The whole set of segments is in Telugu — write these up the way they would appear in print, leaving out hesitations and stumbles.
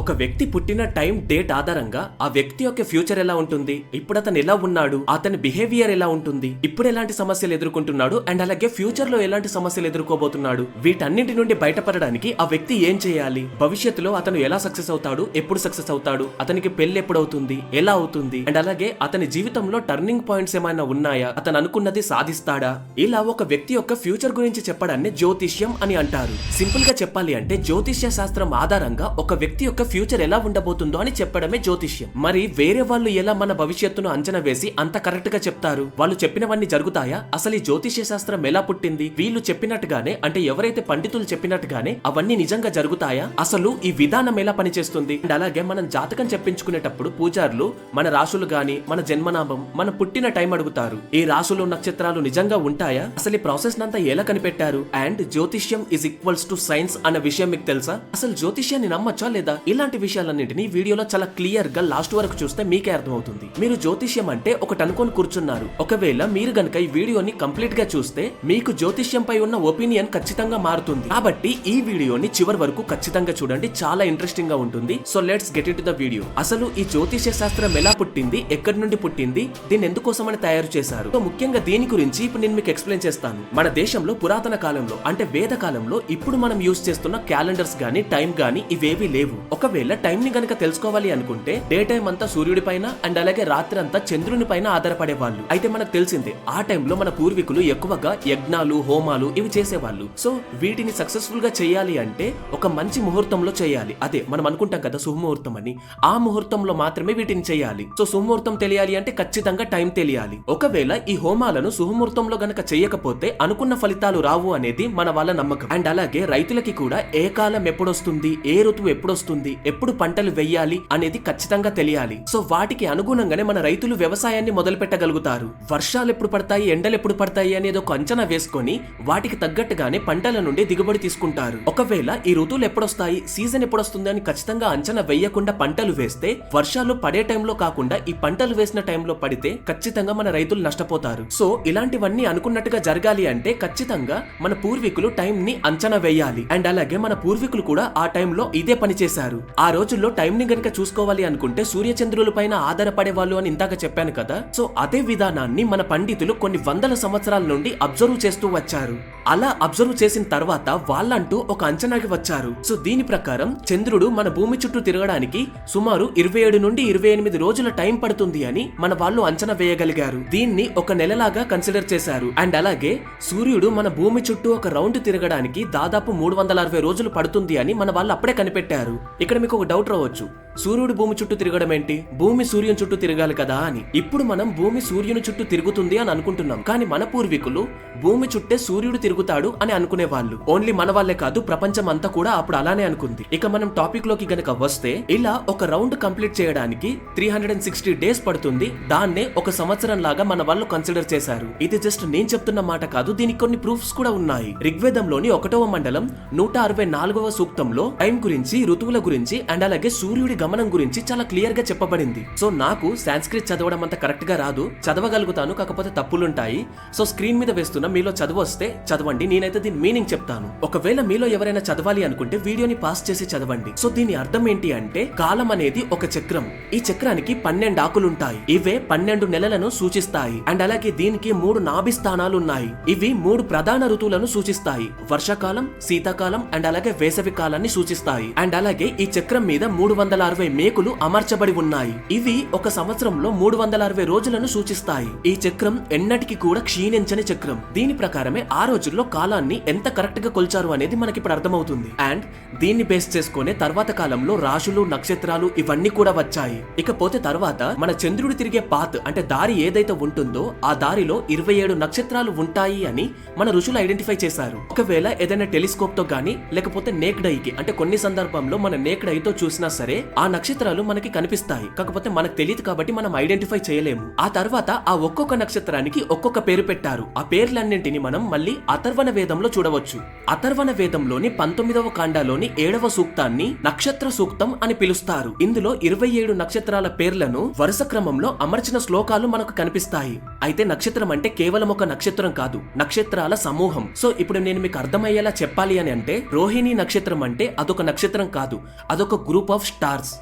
ఒక వ్యక్తి పుట్టిన టైం డేట్ ఆధారంగా ఆ వ్యక్తి యొక్క ఫ్యూచర్ ఎలా ఉంటుంది, ఇప్పుడు అతను ఎలా ఉన్నాడు, అతని బిహేవియర్ ఎలా ఉంటుంది, ఇప్పుడు ఎలాంటి సమస్యలు ఎదుర్కొంటున్నాడు అండ్ అలాగే ఫ్యూచర్ లో ఎలాంటి సమస్యలు ఎదుర్కోబోతున్నాడు, వీటన్నింటి నుండి బయటపడడానికి ఆ వ్యక్తి ఏం చేయాలి, భవిష్యత్తులో అతను ఎలా సక్సెస్ అవుతాడు, ఎప్పుడు సక్సెస్ అవుతాడు, అతనికి పెళ్లి ఎప్పుడు అవుతుంది, ఎలా అవుతుంది అండ్ అలాగే అతని జీవితంలో టర్నింగ్ పాయింట్స్ ఏమైనా ఉన్నాయా, అతను అనుకున్నది సాధిస్తాడా, ఇలా ఒక వ్యక్తి యొక్క ఫ్యూచర్ గురించి చెప్పడాన్ని జ్యోతిష్యం అని అంటారు. సింపుల్ గా చెప్పాలి అంటే జ్యోతిష్య శాస్త్రం ఆధారంగా ఒక వ్యక్తి యొక్క ఫ్యూచర్ ఎలా ఉండబోతుందో అని చెప్పడమే జ్యోతిష్యం. మరి వేరే వాళ్ళు ఎలా మన భవిష్యత్తును అంచనా వేసి అంత కరెక్ట్ గా చెప్తారు, వాళ్ళు చెప్పినవన్నీ జరుగుతాయా, అసలు ఈ జ్యోతిష్య శాస్త్రం ఎలా పుట్టింది, వీళ్ళు చెప్పినట్టుగానే అంటే ఎవరైతే పండితులు చెప్పినట్టుగానే అవన్నీ నిజంగా జరుగుతాయా, అసలు ఈ విధానం ఎలా పనిచేస్తుంది అండ్ అలాగే మనం జాతకం చెప్పించుకునేటప్పుడు పూజారులు మన రాశులు గాని మన జన్మనామం మన పుట్టిన టైం అడుగుతారు. ఈ రాశులు నక్షత్రాలు నిజంగా ఉంటాయా, అసలు ఈ ప్రాసెస్ నంతా ఎలా కనిపెట్టారు, అండ్ జ్యోతిష్యం ఇస్ ఈక్వల్స్ టు సైన్స్ అన్న విషయం మీకు తెలుసా, అసలు జ్యోతిష్యాన్ని నమ్మచ్చా లేదా, ఇలాంటి విషయాలన్నింటినీ వీడియోలో చాలా క్లియర్ గా లాస్ట్ వరకు చూస్తే మీకే అర్థమవుతుంది. మీరు జ్యోతిష్యం అంటే ఒకటి అనుకొని కూర్చున్నారు, ఒకవేళ మీరు గనక ఈ వీడియోని కంప్లీట్ గా చూస్తే మీకు జ్యోతిష్యంపై ఉన్న ఒపీనియన్ ఖచ్చితంగా మారుతుంది. కాబట్టి ఈ వీడియోని చివరి వరకు ఖచ్చితంగా చూడండి, చాలా ఇంట్రెస్టింగ్ గా ఉంటుంది. So let's get in to the video. అసలు ఈ జ్యోతిష్య శాస్త్రం ఎలా పుట్టింది, ఎక్కడి నుండి పుట్టింది, దీన్ని ఎందుకోసమని తయారు చేశారు, సో ముఖ్యంగా దీని గురించి ఇప్పుడు నేను మీకు ఎక్స్ప్లెయిన్ చేస్తాను. మన దేశంలో పురాతన కాలంలో అంటే వేద కాలంలో ఇప్పుడు మనం యూజ్ చేస్తున్న క్యాలెండర్స్ గానీ టైం గానీ ఇవేవి లేవు. ఒకవేళ టైం ని గనక తెలుసుకోవాలి అనుకుంటే డే టైం అంతా సూర్యుడి పైన అండ్ అలాగే రాత్రి అంతా చంద్రుని పైన ఆధారపడే వాళ్ళు. అయితే మనకు తెలిసిందే ఆ టైంలో మన పూర్వీకులు ఎక్కువగా యజ్ఞాలు హోమాలు ఇవి చేసేవాళ్ళు. సో వీటిని సక్సెస్ఫుల్ గా చేయాలి అంటే ఒక మంచి ముహూర్తంలో చేయాలి. అదే మనం అనుకుంటాం కదా శుభముహూర్తం అని, ఆ ముహూర్తంలో మాత్రమే వీటిని చేయాలి. సో శుభముహూర్తం తెలియాలి అంటే ఖచ్చితంగా టైం తెలియాలి. ఒకవేళ ఈ హోమాలను శుభముహూర్తంలో గనక చేయకపోతే అనుకున్న ఫలితాలు రావు అనేది మన వాళ్ళ నమ్మకం. అండ్ అలాగే రైతులకి కూడా ఏ కాలం ఎప్పుడొస్తుంది, ఏ ఋతువు ఎప్పుడొస్తుంది, ఎప్పుడు పంటలు వెయ్యాలి అనేది ఖచ్చితంగా తెలియాలి. సో వాటికి అనుగుణంగానే మన రైతులు వ్యవసాయాన్ని మొదలు పెట్టగలుగుతారు. వర్షాలు ఎప్పుడు పడతాయి, ఎండలు ఎప్పుడు పడతాయి అనేది ఒక అంచనా వేసుకొని వాటికి తగ్గట్టుగానే పంటల నుండి దిగుబడి తీసుకుంటారు. ఒకవేళ ఈ ఋతువులు ఎప్పుడొస్తాయి, సీజన్ ఎప్పుడొస్తుంది అని ఖచ్చితంగా అంచనా వేయకుండా పంటలు వేస్తే వర్షాలు పడే టైంలో కాకుండా ఈ పంటలు వేసిన టైంలో పడితే ఖచ్చితంగా మన రైతులు నష్టపోతారు. సో ఇలాంటివన్నీ అనుకున్నట్టుగా జరగాలి అంటే ఖచ్చితంగా మన పూర్వీకులు టైం ని అంచనా వేయాలి. అండ్ అలాగే మన పూర్వీకులు కూడా ఆ టైంలో ఇదే పని చేశారు. ఆ రోజుల్లో టైం ని గనక చూసుకోవాలి అనుకుంటే సూర్యచంద్రుల పైన ఆధారపడే వాళ్ళు అని ఇందాక చెప్పాను కదా. సో అదే విధానాన్ని మన పండితులు కొన్ని వందల సంవత్సరాల నుండి అబ్జర్వ్ చేస్తూ వచ్చారు. అలా అబ్జర్వ్ చేసిన తర్వాత వాళ్ళంటూ ఒక అంచనాకి వచ్చారు. సో దీని ప్రకారం చంద్రుడు మన భూమి చుట్టూ తిరగడానికి సుమారు 27 నుండి 28 రోజుల టైం పడుతుంది అని మన వాళ్ళు అంచనా వేయగలిగారు. దీన్ని ఒక నెలలాగా కన్సిడర్ చేశారు. అండ్ అలాగే సూర్యుడు మన భూమి చుట్టూ ఒక రౌండ్ తిరగడానికి దాదాపు 360 రోజులు పడుతుంది అని మన వాళ్ళు అప్పుడే కనిపెట్టారు. ఇక్కడ మీకు ఒక డౌట్ రావచ్చు, సూర్యుడు భూమి చుట్టూ తిరగడం ఏంటి, భూమి సూర్యుని చుట్టూ తిరగాలి కదా అని. ఇప్పుడు మనం భూమి సూర్యుని చుట్టూ తిరుగుతుంది అని అనుకుంటున్నాం, కానీ మన పూర్వీకులు భూమి చుట్టే సూర్యుడు తిరుగుతాడు అని అనుకునే వాళ్ళు. ఓన్లీ మన వాళ్ళే కాదు, ప్రపంచం అంతా కూడా అప్పుడు అలానే అనుకుంది. ఇక మనం టాపిక్ లోకి గనక వస్తే, ఇలా ఒక రౌండ్ కంప్లీట్ చేయడానికి 360 డేస్ పడుతుంది. దాన్నే ఒక సంవత్సరం లాగా మన వాళ్ళు కన్సిడర్ చేశారు. ఇది జస్ట్ నేను చెప్తున్న మాట కాదు, దీనికి కొన్ని ప్రూఫ్స్ కూడా ఉన్నాయి. ఋగ్వేదంలోని 1వ మండలం 164వ సూక్తంలో టైం గురించి, ఋతువుల గురించి అండ్ అలాగే సూర్యుడి గమనం గురించి చాలా క్లియర్ గా చెప్పబడింది. సో నాకు సాంస్క్రిట్ చదవడం అంత కరెక్ట్ గా రాదు, చదవగలుగుతాను, కాకపోతే తప్పులుంటాయి. సో స్క్రీన్ మీద వేస్తున్న మీలో చదువు వస్తే చదవండి, నేనైతే దీని మీనింగ్ చెప్తాను. ఒకవేళ మీలో ఎవరైనా చదవాలి అనుకుంటే వీడియోని పాస్ చేసి చదవండి. సో దీని అర్థం ఏంటి అంటే, కాలం అనేది ఒక చక్రం. ఈ చక్రానికి 12 ఆకులుంటాయి. ఇవే 12 నెలలను సూచిస్తాయి. అండ్ అలాగే దీనికి 3 నాభి స్థానాలు ఉన్నాయి. ఇవి 3 ప్రధాన ఋతువులను సూచిస్తాయి. వర్షాకాలం, శీతాకాలం అండ్ అలాగే వేసవి కాలాన్ని సూచిస్తాయి. అండ్ అలాగే ఈ చక్రం మీద 360 మేకులు అమర్చబడి ఉన్నాయి. ఇవి ఒక సంవత్సరంలో 360 రోజులను సూచిస్తాయి. ఈ చక్రం ఎన్నటికి కూడా క్షీణించని చక్రం. దీని ప్రకారమే ఆ రోజుల్లో కాలాన్ని ఎంత కరెక్ట్ గా కొల్చారు అనేది మనకి ఇప్పుడు అర్థమవుతుంది. అండ్ దీన్ని బేస్ చేసుకునే తర్వాత కాలంలో రాశులు, నక్షత్రాలు ఇవన్నీ కూడా వచ్చాయి. ఇకపోతే తర్వాత మన చంద్రుడు తిరిగే పాత్ అంటే దారి ఏదైతే ఉంటుందో ఆ దారిలో 27 నక్షత్రాలు ఉంటాయి అని మన ఋషులు ఐడెంటిఫై చేశారు. ఒకవేళ ఏదైనా టెలిస్కోప్ తో గానీ లేకపోతే నేక్డ్ ఐకి అంటే కొన్ని సందర్భంలో మన నేక్డ్ ఐతో చూసినా సరే ఆ నక్షత్రాలు మనకి కనిపిస్తాయి, కాకపోతే మనకు తెలియదు కాబట్టి మనం ఐడెంటిఫై చేయలేము. ఆ తర్వాత ఆ ఒక్కొక్క నక్షత్రానికి ఒక్కొక్క పేరు పెట్టారు. ఆ పేర్లన్నింటిని మనం మళ్ళీ అథర్వణ వేదంలో చూడవచ్చు. అథర్వణ వేదంలోని 19వ కాండలోని 7వ సూక్తాన్ని నక్షత్ర సూక్తం అని పిలుస్తారు. ఇందులో 27 నక్షత్రాల పేర్లను వరుస క్రమంలో అమర్చిన శ్లోకాలు మనకు కనిపిస్తాయి. అయితే నక్షత్రం అంటే కేవలం ఒక నక్షత్రం కాదు, నక్షత్రాల సమూహం. సో ఇప్పుడు నేను మీకు అర్థమయ్యేలా చెప్పాలి అని అంటే, రోహిణి నక్షత్రం అంటే అదొక నక్షత్రం కాదు, అదొక గ్రూప్ ఆఫ్ స్టార్స్.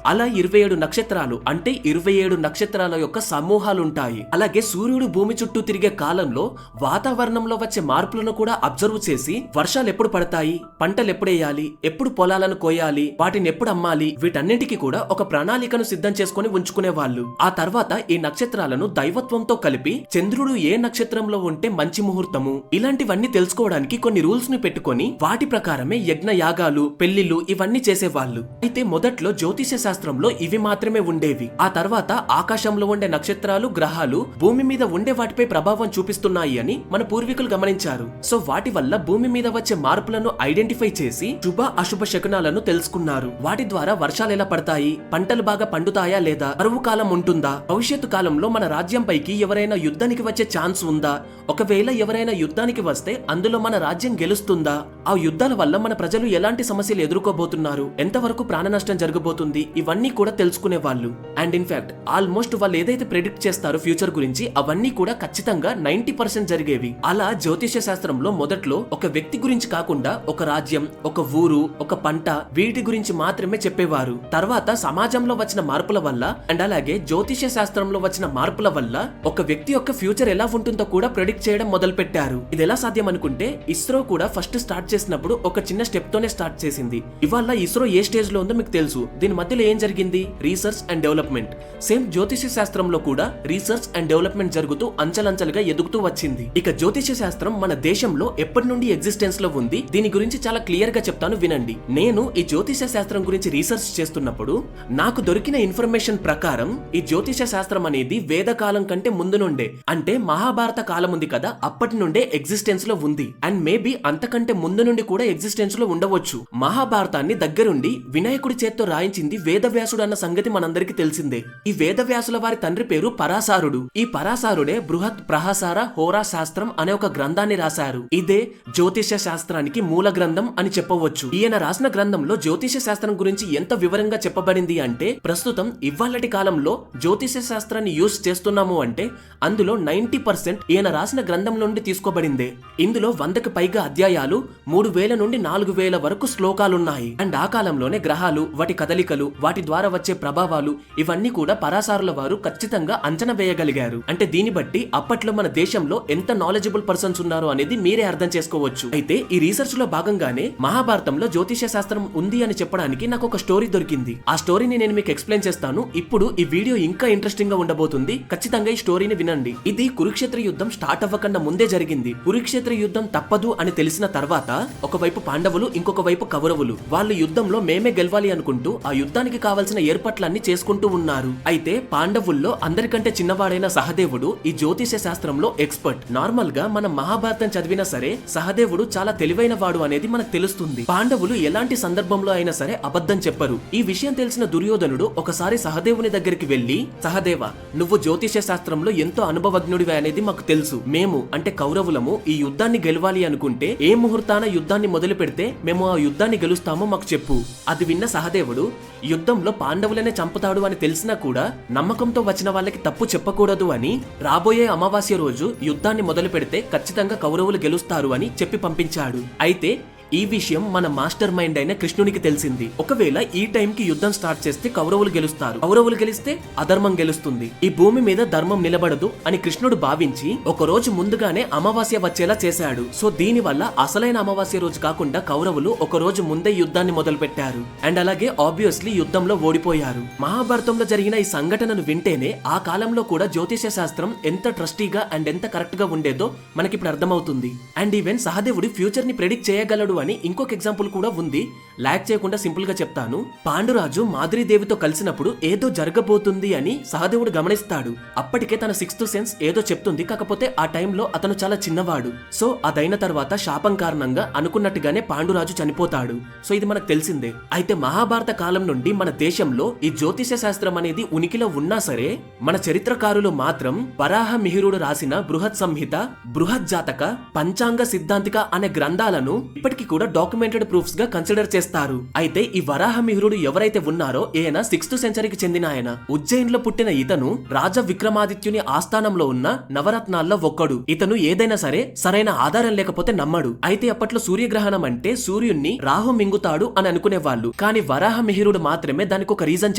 అలా 27 నక్షత్రాలు అంటే 27 నక్షత్రాల యొక్క సమూహాలు ఉంటాయి. అలాగే సూర్యుడు భూమి చుట్టూ తిరిగే కాలంలో వాతావరణంలో వచ్చే మార్పులను కూడా అబ్జర్వ్ చేసి వర్షాలు ఎప్పుడు పడతాయి, పంటలు ఎప్పుడు వేయాలి, ఎప్పుడు పొలాలను కోయాలి, వాటిని ఎప్పుడు అమ్మాలి, వీటన్నిటికీ కూడా ఒక ప్రణాళికను సిద్ధం చేసుకుని ఉంచుకునే వాళ్ళు. ఆ తర్వాత ఈ నక్షత్రాలను దైవత్వంతో కలిపి చంద్రుడు ఏ నక్షత్రంలో ఉంటే మంచి ముహూర్తము, ఇలాంటివన్నీ తెలుసుకోవడానికి కొన్ని రూల్స్ ని పెట్టుకొని వాటి ప్రకారమే యజ్ఞ యాగాలు, పెళ్లిళ్లు ఇవన్నీ చేసేవాళ్ళు. అయితే మొదట్లో జ్యోతిష శాస్త్రంలో ఇవి మాత్రమే ఉండేవి. ఆ తర్వాత ఆకాశంలో ఉండే నక్షత్రాలు, గ్రహాలు భూమి మీద ఉండే వాటిపై ప్రభావం చూపిస్తున్నాయి అని మన పూర్వీకులు గమనించారు. సో వాటి వల్ల భూమి మీద వచ్చే మార్పులను ఐడెంటిఫై చేసి శుభ అశుభ శకునాలను తెలుసుకున్నారు. వాటి ద్వారా వర్షాలు ఎలా పడతాయి, పంటలు బాగా పండుతాయా లేదా, కరువు కాలం ఉంటుందా, భవిష్యత్తు కాలంలో మన రాజ్యం పైకి ఎవరైనా యుద్ధానికి వచ్చే ఛాన్స్ ఉందా, ఒకవేళ ఎవరైనా యుద్ధానికి వస్తే అందులో మన రాజ్యం గెలుస్తుందా, ఆ యుద్ధాల వల్ల మన ప్రజలు ఎలాంటి సమస్యలు ఎదుర్కోబోతున్నారు, ఎంతవరకు ప్రాణ నష్టం జరగబోతుంది, ఇవన్నీ కూడా తెలుసుకునే వాళ్ళు. అండ్ ఇన్ఫాక్ట్ ఆల్మోస్ట్ వాళ్ళు ఏదైతే ప్రెడిక్ట్ చేస్తారో ఫ్యూచర్ గురించి అవన్నీ కూడా ఖచ్చితంగా 90% జరిగేవి. అలా జ్యోతిష శాస్త్రంలో మొదట్లో ఒక వ్యక్తి గురించి కాకుండా ఒక రాజ్యం, ఒక ఊరు, ఒక పంట, వీటి గురించి మాత్రమే చెప్పేవారు. తర్వాత సమాజంలో వచ్చిన మార్పుల వల్ల అండ్ అలాగే జ్యోతిష శాస్త్రంలో వచ్చిన మార్పుల వల్ల ఒక వ్యక్తి యొక్క ఫ్యూచర్ ఎలా ఉంటుందో కూడా ప్రెడిక్ట్ చేయడం మొదలు పెట్టారు. ఇది ఎలా సాధ్యం అనుకుంటే, ఇస్రో కూడా ఫస్ట్ స్టార్ట్ చేసినప్పుడు ఒక చిన్న స్టెప్ తోనే స్టార్ట్ చేసింది. ఇవాళ ఇస్రో ఏ స్టేజ్ లో ఉందో మీకు తెలుసు. దీని మధ్యలో ఏం జరిగింది? Research and development. సేమ్ జ్యోతిష శాస్త్రంలో కూడా రీసెర్చ్ అండ్ డెవలప్మెంట్ జరుగుతూ అంచెలంచెలుగా ఎదుగుతూ వచ్చింది. ఇక జ్యోతిష శాస్త్రం మన దేశంలో ఎప్పటి నుండి ఎగ్జిస్టెన్స్ లో ఉంది, దీని గురించి చాలా క్లియర్ గా చెప్తాను వినండి. నేను ఈ జ్యోతిష శాస్త్రం గురించి రీసెర్చ్ చేస్తున్నప్పుడు నాకు దొరికిన ఇన్ఫర్మేషన్ ప్రకారం ఈ జ్యోతిష శాస్త్రం అనేది వేద కాలం కంటే ముందు నుండే, అంటే మహాభారత కాలం ఉంది కదా, అప్పటి నుండే ఎగ్జిస్టెన్స్ లో ఉంది. అండ్ మేబీ అంతకంటే ముందు నుండి కూడా ఎగ్జిస్టెన్స్ లో ఉండవచ్చు. మహాభారతాన్ని దగ్గరుండి వినాయకుడి చేత్తో రాయించింది వేదవ్యాసుడు అన్న సంగతి మనందరికీ తెలిసిందే. ఈ వేదవ్యాసుల వారి తండ్రి పేరు పరాశారుడు. ఈ పరాశారుడే బృహత్ ప్రహసార హోరా శాస్త్రం అనే ఒక గ్రంథాన్ని రాశారు. ఇదే జ్యోతిష శాస్త్రానికి మూల గ్రంథం అని చెప్పవచ్చు. ఈయన రాసిన గ్రంథంలో జ్యోతిష శాస్త్రం గురించి ఎంత వివరంగా చెప్పబడింది అంటే, ప్రస్తుతం ఇవాళటి కాలంలో జ్యోతిష శాస్త్రాన్ని యూజ్ చేస్తున్నాము అంటే అందులో 90% ఈయన రాసిన గ్రంథం నుండి తీసుకోబడిందే. ఇందులో 100కి పైగా అధ్యాయాలు, 3000 నుండి 4000 వరకు శ్లోకాలున్నాయి. అండ్ ఆ కాలంలోనే గ్రహాలు, వాటి కదలికలు, వాటి ద్వారా వచ్చే ప్రభావాలు ఇవన్నీ కూడా పరాశారుల వారు ఖచ్చితంగా అంచనా వేయగలిగారు. అంటే దీన్ని బట్టి అప్పట్లో మన దేశంలో ఎంత నాలెడ్జబుల్ పర్సన్స్ ఉన్నారు అనేది మీరే అర్థం చేసుకోవచ్చు. అయితే ఈ రీసెర్చ్ లో భాగంగానే మహాభారతంలో జ్యోతిష శాస్త్రం ఉంది అని చెప్పడానికి నాకు ఒక స్టోరీ దొరికింది. ఆ స్టోరీని నేను మీకు ఎక్స్ప్లెయిన్ చేస్తాను. ఇప్పుడు ఈ వీడియో ఇంకా ఇంట్రెస్టింగ్ గా ఉండబోతుంది. ఖచ్చితంగా ఈ స్టోరీని వినండి. ఇది కురుక్షేత్ర యుద్ధం స్టార్ట్ అవ్వకుండా ముందే జరిగింది. కురుక్షేత్ర యుద్ధం తప్పదు అని తెలిసిన తర్వాత ఒకవైపు పాండవులు, ఇంకొక వైపు కౌరవులు, వాళ్ళు యుద్ధంలో మేమే గెలవాలి అనుకుంటూ ఆ యుద్ధానికి కావాల్సిన ఏర్పాట్లన్నీ చేసుకుంటూ ఉన్నారు. అయితే పాండవుల్లో అందరికంటే చిన్నవాడైన సహదేవుడు ఈ జ్యోతిష శాస్త్రంలో ఎక్స్పర్ట్. నార్మల్ గా మనం మహాభారతం చదివినా సరే సహదేవుడు చాలా తెలివైన వాడు అనేది మనకు తెలుస్తుంది. పాండవులు ఎలాంటి సందర్భంలో అయినా సరే అబద్ధం చెప్పరు. ఈ విషయం తెలిసిన దుర్యోధనుడు ఒకసారి సహదేవుని దగ్గరికి వెళ్లి, సహదేవ, నువ్వు జ్యోతిష శాస్త్రంలో ఎంతో అనుభవజ్ఞుడివి అనేది మాకు తెలుసు. మేము అంటే కౌరవులము ఈ యుద్ధాన్ని గెలవాలి అనుకుంటే ఏ ముహూర్తాన యుద్ధాన్ని మొదలు పెడితే మేము ఆ యుద్ధాన్ని గెలుస్తామో మాకు చెప్పు. అది విన్న సహదేవుడు, యుద్ధంలో పాండవులనే చంపుతాడు అని తెలిసినా కూడా నమ్మకంతో వచ్చిన వాళ్ళకి తప్పు చెప్పకూడదు అని, రాబోయే అమావాస్య రోజు యుద్ధాన్ని మొదలు పెడితే ఖచ్చితంగా కౌరవులు గెలుస్తారు అని చెప్పి పంపించాడు. అయితే ఈ విషయం మన మాస్టర్ మైండ్ అయిన కృష్ణునికి తెలిసింది. ఒకవేళ ఈ టైంకి యుద్ధం స్టార్ట్ చేస్తే కౌరవులు గెలుస్తారు, కౌరవులు గెలిస్తే అధర్మం గెలుస్తుంది, ఈ భూమి మీద ధర్మం నిలబడదు అని కృష్ణుడు భావించి ఒక రోజు ముందుగానే అమావాస్య వచ్చేలా చేశాడు. సో దీని వల్ల అసలైన అమావాస్య రోజు కాకుండా కౌరవులు ఒక రోజు ముందే యుద్ధాన్ని మొదలు పెట్టారు. అండ్ అలాగే ఆబ్వియస్లీ యుద్ధంలో ఓడిపోయారు. మహాభారతంలో జరిగిన ఈ సంఘటనను వింటేనే ఆ కాలంలో కూడా జ్యోతిష శాస్త్రం ఎంత ట్రస్టీగా అండ్ ఎంత కరెక్ట్ గా ఉండేదో మనకి ఇప్పుడు అర్థమవుతుంది. అండ్ ఈవెన్ సహదేవుడి ఫ్యూచర్ ని ప్రెడిక్ట్ చేయగలడు అని ఇంకొక ఎగ్జాంపుల్ కూడా ఉంది. లాగ్ చేయకుండా సింపుల్ గా చెప్తాను. పాండురాజు మాద్రీదేవితో కలిసినప్పుడు ఏదో జరగబోతుంది అని సహదేవుడు గమనిస్తాడు. అప్పటికే తన సిక్స్త్ సెన్స్ ఏదో చెప్తుంది. కాకపోతే ఆ టైంలో అతను చాలా చిన్నవాడు. సో అదైన తర్వాత శాపం కారణంగా అనుకున్నట్టుగానే పాండురాజు చనిపోతాడు. సో ఇది మనకు తెలిసిందే. అయితే మహాభారత కాలం నుండి మన దేశంలో ఈ జ్యోతిష శాస్త్రం అనేది ఉనికిలో ఉన్నా సరే మన చరిత్రకారులు మాత్రం వరాహ మిహిరుడు రాసిన బృహత్ సంహిత, బృహత్ జాతక, పంచాంగ సిద్ధాంతిక అనే గ్రంథాలను ఇప్పటికీ కూడా డాక్యుమెంటెడ్ ప్రూఫ్స్ గా కన్సిడర్ చేస్తారు. అయితే ఈ వరాహ మిహిరుడు ఎవరైతే ఉన్నారో ఈయన 6th సెంచరీకి చెందిన ఆయన. ఉజ్జయిన్ లో పుట్టిన ఇతను రాజ విక్రమాదిత్యుని ఆస్థానంలో ఉన్న నవరత్నాల్లో ఒక్కడు. ఇతను ఏదైనా సరే సరైన ఆధారం లేకపోతే నమ్మడు. అయితే అప్పట్లో సూర్యగ్రహణం అంటే సూర్యుణ్ణి రాహు మింగుతాడు అని అనుకునేవాళ్ళు. కానీ వరాహ మిహిరుడు మాత్రమే దానికి ఒక రీజన్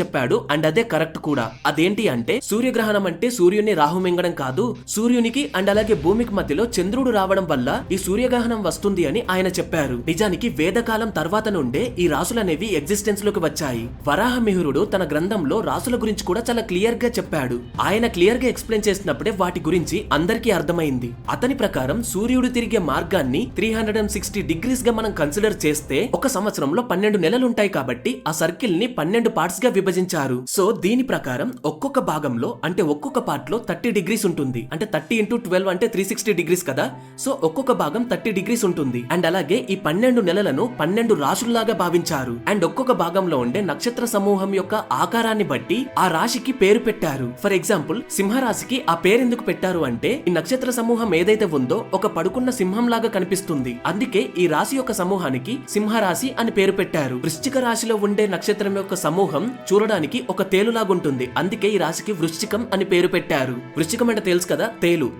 చెప్పాడు. అండ్ అదే కరెక్ట్ కూడా. అదేంటి అంటే సూర్యగ్రహణం అంటే సూర్యుని రాహు మింగడం కాదు, సూర్యునికి అండ్ అలాగే భూమికి మధ్యలో చంద్రుడు రావడం వల్ల ఈ సూర్యగ్రహణం వస్తుంది అని ఆయన చెప్పారు. నిజానికి వేదకాలం తర్వాత నుండే ఈ రాసులనేవి ఎగ్జిస్టెన్స్ లోకి వచ్చాయి. వరాహ మిహిరుడు తన గ్రంథంలో రాసుల గురించి కూడా చాలా క్లియర్ గా చెప్పాడు. ఆయన క్లియర్ గా ఎక్స్ప్లెయిన్ చేసినప్పుడే వాటి గురించి అందరికీ అర్థమైంది. అతని ప్రకారం సూర్యుడు తిరిగే మార్గాన్ని 360 డిగ్రీస్ గా మనం కన్సిడర్ చేస్తే ఒక సంవత్సరంలో 12 నెలలుంటాయి. కాబట్టి ఆ సర్కిల్ ని 12 పార్ట్స్ గా విభజించారు. సో దీని ప్రకారం ఒక్కొక్క భాగంలో అంటే ఒక్కొక్క పార్ట్ లో 30 డిగ్రీస్ ఉంటుంది. అంటే 30 × 12 అంటే 360 డిగ్రీస్ కదా. సో ఒక్కొక్క భాగం 30 డిగ్రీస్ ఉంటుంది. అండ్ అలాగే ఈ 12 నెలలను 12 రాశుల్లాగా భావించారు. అండ్ ఒక్కొక్క భాగంలో ఉండే నక్షత్ర సమూహం యొక్క ఆకారాన్ని బట్టి ఆ రాశికి పేరు పెట్టారు. ఫర్ ఎగ్జాంపుల్ సింహరాశికి ఆ పేరు ఎందుకు పెట్టారు అంటే ఈ నక్షత్ర సమూహం ఏదైతే ఉందో ఒక పడుకున్న సింహం లాగా కనిపిస్తుంది. అందుకే ఈ రాశి యొక్క సమూహానికి సింహరాశి అని పేరు పెట్టారు. వృశ్చిక రాశిలో ఉండే నక్షత్రం యొక్క సమూహం చూడడానికి ఒక తేలులాగుంటుంది. అందుకే ఈ రాశికి వృశ్చికం అని పేరు పెట్టారు. వృశ్చికం అంటే తెలుసు కదా,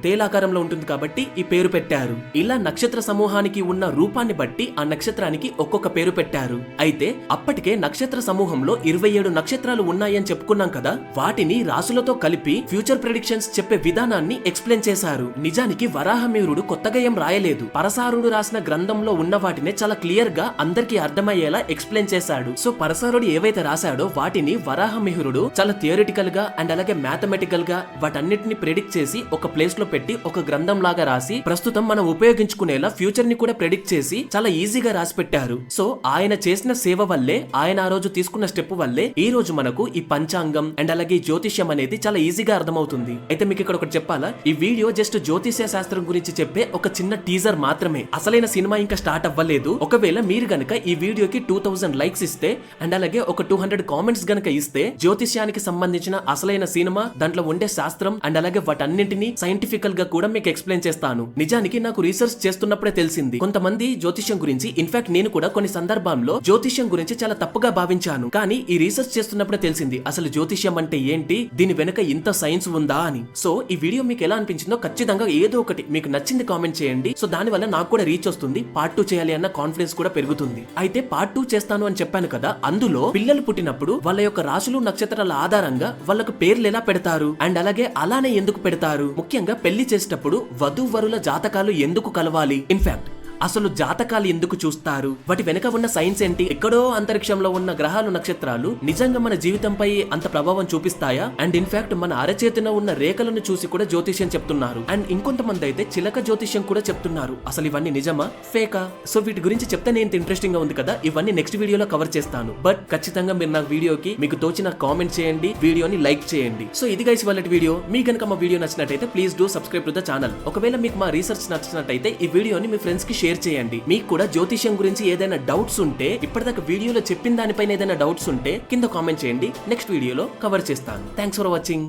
తేలాకారంలో ఉంటుంది కాబట్టి ఈ పేరు పెట్టారు. ఇలా నక్షత్ర సమూహానికి ఉన్న రూపాన్ని బట్టి ఆ నక్షత్రానికి ఒక్కొక్క పేరు పెట్టారు. అయితే అప్పటికే నక్షత్ర సమూహంలో 27 నక్షత్రాలు ఉన్నాయని చెప్పుకున్నాం కదా. వాటిని రాసులతో కలిపి ఫ్యూచర్ ప్రెడిక్షన్స్ చెప్పే విధానాన్ని ఎక్స్ప్లెయిన్ చేశారు. నిజానికి వరాహమిహిరుడు కొత్తగా ఏం రాయలేదు. పరసారుడు రాసిన గ్రంథంలో ఉన్న వాటినే చాలా క్లియర్ గా అందరికీ అర్థమయ్యేలా ఎక్స్ప్లెయిన్ చేశాడు. సో పరసారుడు ఏవైతే రాశాడో వాటిని వరాహమిహిరుడు చాలా థియరిటికల్ గా అండ్ అలాగే మ్యాథమెటికల్ గా వాటన్నిటిని ప్రెడిక్ట్ చేసి ఒక ప్లేస్ లో పెట్టి ఒక గ్రంథం లాగా రాసి ప్రస్తుతం మనం ఉపయోగించుకునేలా ఫ్యూచర్ ని కూడా ప్రెడిక్ట్ చేసి చాలా ఈజీగా రాసి పెట్టారు. సో ఆయన చేసిన సేవ వల్లే, ఆయన ఆ రోజు తీసుకున్న స్టెప్ వల్లే ఈ రోజు మనకు ఈ పంచాంగం అండ్ అలాగే జ్యోతిష్యం అనేది చాలా ఈజీగా అర్థమవుతుంది. అయితే మీకు ఇక్కడ ఒకటి చెప్పాలా, ఈ వీడియో జస్ట్ జ్యోతిష్య శాస్త్రం గురించి చెప్పే ఒక చిన్న టీజర్ మాత్రమే. అసలైన సినిమా ఇంకా స్టార్ట్ అవ్వలేదు. ఒకవేళ మీరు గనక ఈ వీడియోకి 2000 లైక్స్ ఇస్తే అండ్ అలాగే ఒక 200 కామెంట్స్ గనక ఇస్తే జ్యోతిష్యానికి సంబంధించిన అసలైన సినిమా, దాంట్లో ఉండే శాస్త్రం అండ్ అలాగే వాటన్నింటినీ సైంటిఫికల్ గా కూడా మీకు ఎక్స్ప్లెయిన్ చేస్తాను. నిజానికి నాకు రీసెర్చ్ చేస్తున్నప్పుడే తెలిసింది కొంతమంది జ్యోతిష్యం గురించి. ఇన్ఫాక్ట్ నేను కూడా కొన్ని సందర్భాల్లో జ్యోతిష్యం గురించి చాలా తప్పుగా భావించాను. కానీ ఈ రీసెర్చ్ చేస్తున్నప్పుడే తెలిసింది అసలు జ్యోతిష్యం అంటే ఏంటి, దీని వెనుక ఇంత సైన్స్ ఉందా అని. సో ఈ వీడియో మీకు ఎలా అనిపించిందో ఖచ్చితంగా ఏదో ఒకటి మీకు నచ్చింది కామెంట్ చేయండి. సో దాని వల్ల నాకు కూడా రీచ్ వస్తుంది. పార్ట్ 2 చేయాలి అన్న కాన్ఫిడెన్స్ కూడా పెరుగుతుంది. అయితే పార్ట్ 2 చేస్తాను అని చెప్పాను కదా, అందులో పిల్లలు పుట్టినప్పుడు వాళ్ళ యొక్క రాశులు నక్షత్రాల ఆధారంగా వాళ్ళకు పేర్లు ఎలా పెడతారు అండ్ అలాగే అలానే ఎందుకు పెడతారు, ముఖ్యంగా పెళ్లి చేసేటప్పుడు వధూవరుల జాతకాలు ఎందుకు కలవాలి, ఇన్ఫాక్ట్ అసలు జాతకాలు ఎందుకు చూస్తారు, వాటి వెనక ఉన్న సైన్స్ ఏంటి, ఎక్కడో అంతరిక్షంలో ఉన్న గ్రహాలు నక్షత్రాలు నిజంగా మన జీవితంపై అంత ప్రభావం చూపిస్తాయా, అండ్ ఇన్ఫాక్ట్ మన అరచేతిన ఉన్న రేఖలను చూసి కూడా జ్యోతిష్యం చెప్తున్నారు. అండ్ ఇంకొంతమంది అయితే చిలక జ్యోతిష్యం కూడా చెప్తున్నారు. అసలు ఇవన్నీ నిజమా ఫేకా? సో వీటి గురించి చెప్తే నేను ఇంట్రెస్టింగ్ గా ఉంది కదా, ఇవన్నీ నెక్స్ట్ వీడియోలో కవర్ చేస్తాను. బట్ ఖచ్చితంగా మీరు నా వీడియోకి మీకు తోచిన కామెంట్ చేయండి, వీడియోని లైక్ చేయండి. సో ఇది గైస్ వాళ్ళ వీడియో. మీకు గనుక మా వీడియో నచ్చినట్టయితే please do subscribe to the channel. ఒకవేళ మీకు మా రీసెర్చ్ నచ్చినట్టయితే ఈ వీడియోని మీ ఫ్రెండ్స్ కి షేర్ చేయండి. మీకు కూడా జ్యోతిష్యం గురించి ఏదైనా డౌట్స్ ఉంటే, ఇప్పటిదాకా వీడియోలో చెప్పిన దానిపైన ఏదైనా డౌట్స్ ఉంటే కింద కామెంట్ చేయండి. నెక్స్ట్ వీడియోలో కవర్ చేస్తాను. Thanks for watching.